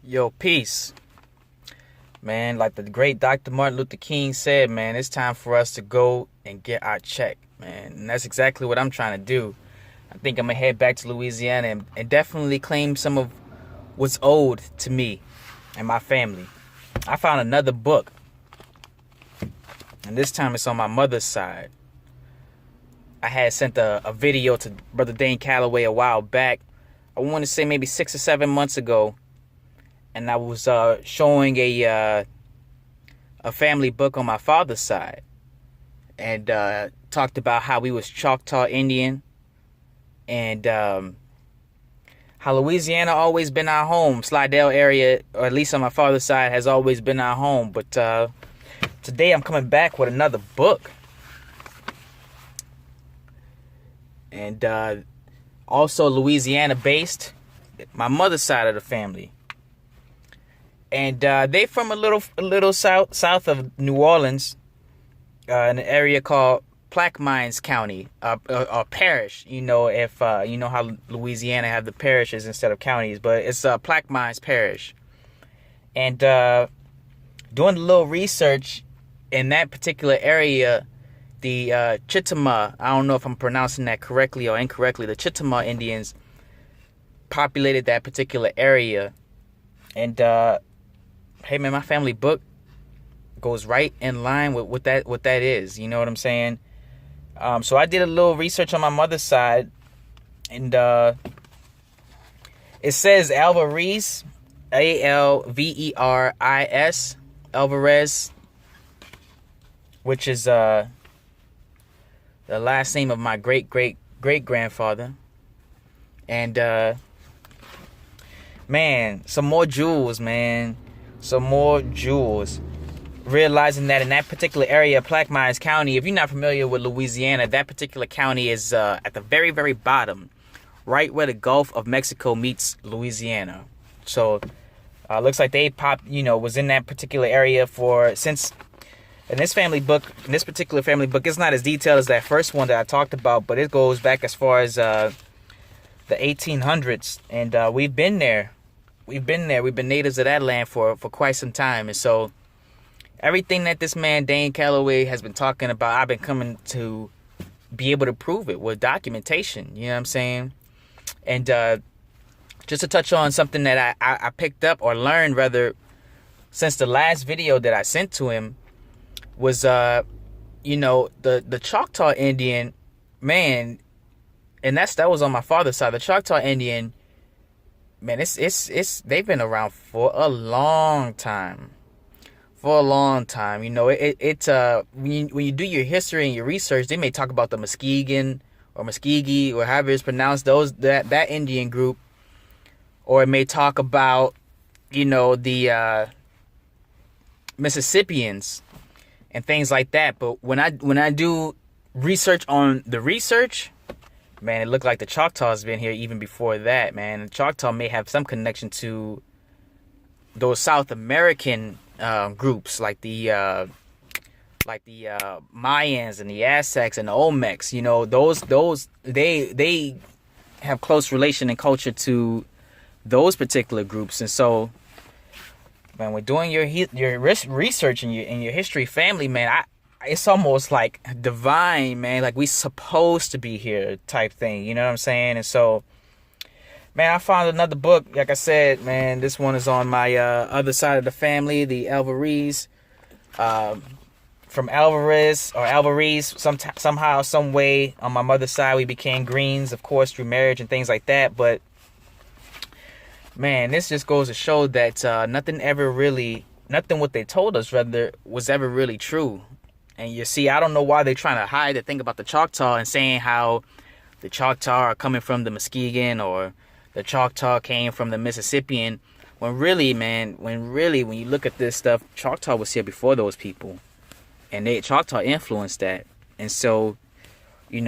Yo, peace. Man, like the great Dr. Martin Luther King said, man, it's time for us to go and get our check, man. And that's exactly what I'm trying to do. I think I'm going to head back to Louisiana and definitely claim some of what's owed to me and my family. I found another book, and this time it's on my mother's side. I had sent a video to Brother Dane Calloway a while back. I want to say maybe 6 or 7 months ago. And I was showing a family book on my father's side, and talked about how we was Choctaw Indian, and how Louisiana always been our home. Slidell area, or at least on my father's side, has always been our home. But today I'm coming back with another book, and also Louisiana based. My mother's side of the family. And they from a little south of New Orleans, in an area called Plaquemines County, or parish. You know, if you know how Louisiana have the parishes instead of counties, but it's Plaquemines Parish. And doing a little research in that particular area, the Chittima, I don't know if I'm pronouncing that correctly or incorrectly, the Chittima Indians populated that particular area. And hey man, my family book goes right in line with what that is. You know what I'm saying? So I did a little research on my mother's side, and it says Alvarez, Alveris, Alvarez, which is the last name of my great grandfather, and man, some more jewels, man. Some more jewels. Realizing that in that particular area, Plaquemines County, if you're not familiar with Louisiana, that particular county is at the very, very bottom, right where the Gulf of Mexico meets Louisiana. So, looks like they was in that particular area since. In this particular family book, it's not as detailed as that first one that I talked about, but it goes back as far as the 1800s, and we've been there. We've been natives of that land for quite some time. And so everything that this man, Dane Calloway, has been talking about, I've been coming to be able to prove it with documentation. You know what I'm saying? And just to touch on something that I picked up, or learned rather, since the last video that I sent to him, was, the Choctaw Indian, man, and that was on my father's side. The Choctaw Indian, man, it's they've been around for a long time. For a long time. You know, when you do your history and your research, they may talk about the Muskegon or Muskegee, or however it's pronounced, that Indian group. Or it may talk about, the Mississippians and things like that. But when I do research on the research, man, it looked like the Choctaws been here even before that, man. The Choctaw may have some connection to those South American groups, like the Mayans and the Aztecs and the Olmecs. You know, those they have close relation and culture to those particular groups. And so, man, when doing your research and your history, family, man, it's almost like divine, man. Like we supposed to be here type thing. You know what I'm saying? And so, man, I found another book. Like I said, man, this one is on my other side of the family, the Alvarez. From Alvarez, somehow, some way, on my mother's side, we became Greens, of course, through marriage and things like that. But, man, this just goes to show that nothing what they told us, rather, was ever really true. And you see, I don't know why they're trying to hide the thing about the Choctaw and saying how the Choctaw are coming from the Muskegon, or the Choctaw came from the Mississippian. When really, when you look at this stuff, Choctaw was here before those people. And Choctaw influenced that. And so, I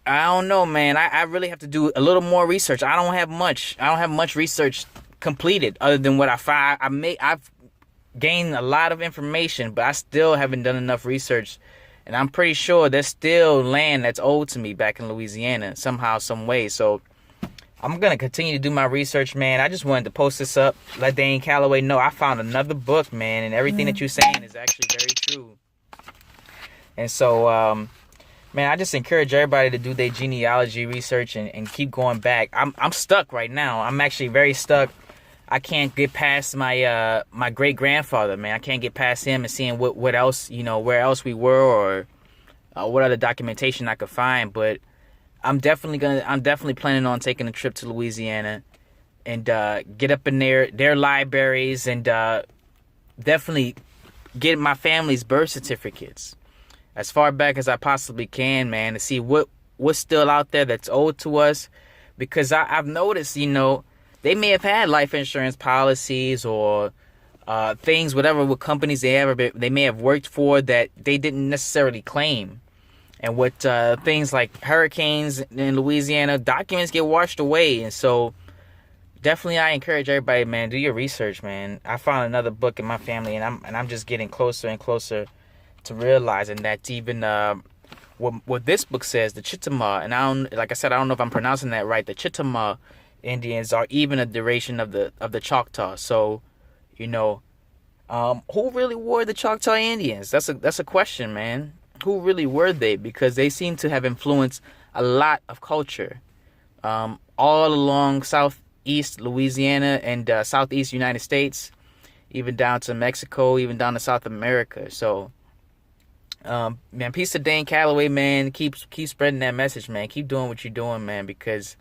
don't know, man. I really have to do a little more research. I don't have much research completed other than what I find. I've gained a lot of information, but I still haven't done enough research. And I'm pretty sure there's still land that's owed to me back in Louisiana somehow, some way. So I'm gonna continue to do my research, man. I just wanted to post this up, let Dane Calloway know I found another book, man, and everything that you're saying is actually very true. And so, man, I just encourage everybody to do their genealogy research and keep going back. I'm stuck right now. I'm actually very stuck. I can't get past my great grandfather, man. I can't get past him and seeing what else, where else we were, or what other documentation I could find. But I'm definitely planning on taking a trip to Louisiana and get up in their libraries and definitely get my family's birth certificates as far back as I possibly can, man, to see what's still out there that's owed to us. Because I've noticed, they may have had life insurance policies or things, whatever, with companies they may have worked for that they didn't necessarily claim. And with things like hurricanes in Louisiana, documents get washed away. And so definitely I encourage everybody, man, do your research, man. I found another book in my family, and I'm just getting closer and closer to realizing that even what this book says, the Chickasaw, and I don't know if I'm pronouncing that right, the Chickasaw Indians are even a duration of the Choctaw. So, who really were the Choctaw Indians? That's a question, man. Who really were they? Because they seem to have influenced a lot of culture all along southeast Louisiana and southeast United States, even down to Mexico, even down to South America. So, man, peace to Dane Calloway, man. Keep spreading that message, man. Keep doing what you're doing, man, because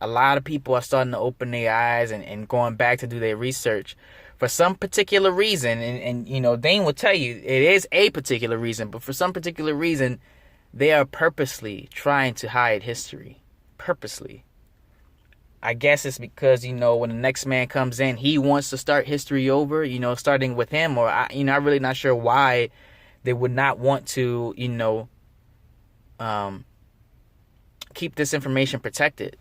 a lot of people are starting to open their eyes and going back to do their research for some particular reason. And Dane will tell you it is a particular reason, but for some particular reason, they are purposely trying to hide history. Purposely. I guess it's because, when the next man comes in, he wants to start history over, starting with him. Or, I'm really not sure why they would not want to, keep this information protected,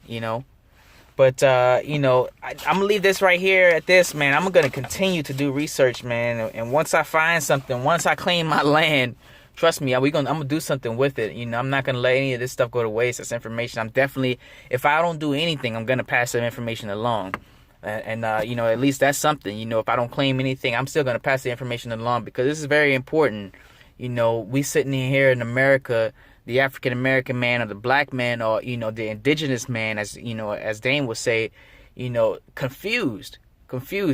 But, I'm going to leave this right here at this, man. I'm going to continue to do research, man. And once I find something, once I claim my land, trust me, I'm going to do something with it. I'm not going to let any of this stuff go to waste. This information, I'm definitely, if I don't do anything, I'm going to pass that information along. And at least that's something. If I don't claim anything, I'm still going to pass the information along, because this is very important. We sitting here in America, the African American man or the black man or, the indigenous man, as Dane would say, confused,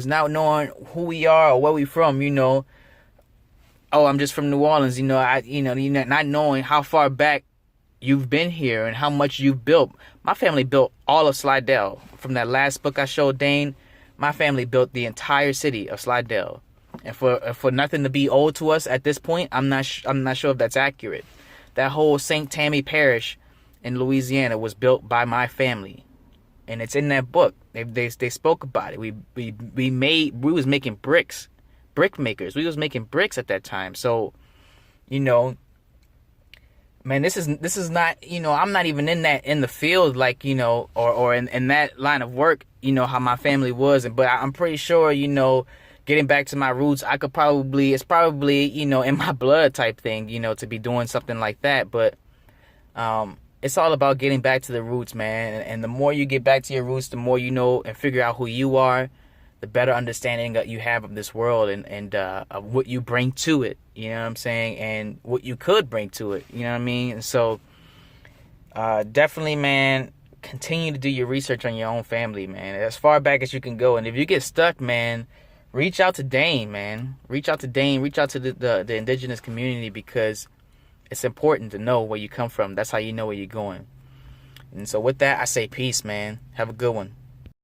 not knowing who we are or where we from, oh, I'm just from New Orleans, not knowing how far back you've been here and how much you've built. My family built all of Slidell. From that last book I showed Dane, my family built the entire city of Slidell. And for nothing to be owed to us at this point, I'm not sure if that's accurate. That whole St. Tammy Parish in Louisiana was built by my family, and it's in that book. They spoke about it. We was making bricks, brick makers. We was making bricks at that time. So, man, this is not, I'm not even in the field, like, or in that line of work, how my family was. But I'm pretty sure, getting back to my roots, it's probably, in my blood type thing, to be doing something like that. But it's all about getting back to the roots, man. And the more you get back to your roots, the more you know and figure out who you are, the better understanding that you have of this world and of what you bring to it, you know what I'm saying? And what you could bring to it, you know what I mean? And so definitely, man, continue to do your research on your own family, man, as far back as you can go. And if you get stuck, man, reach out to Dane, man. Reach out to the indigenous community, because it's important to know where you come from. That's how you know where you're going. And so with that, I say peace, man. Have a good one.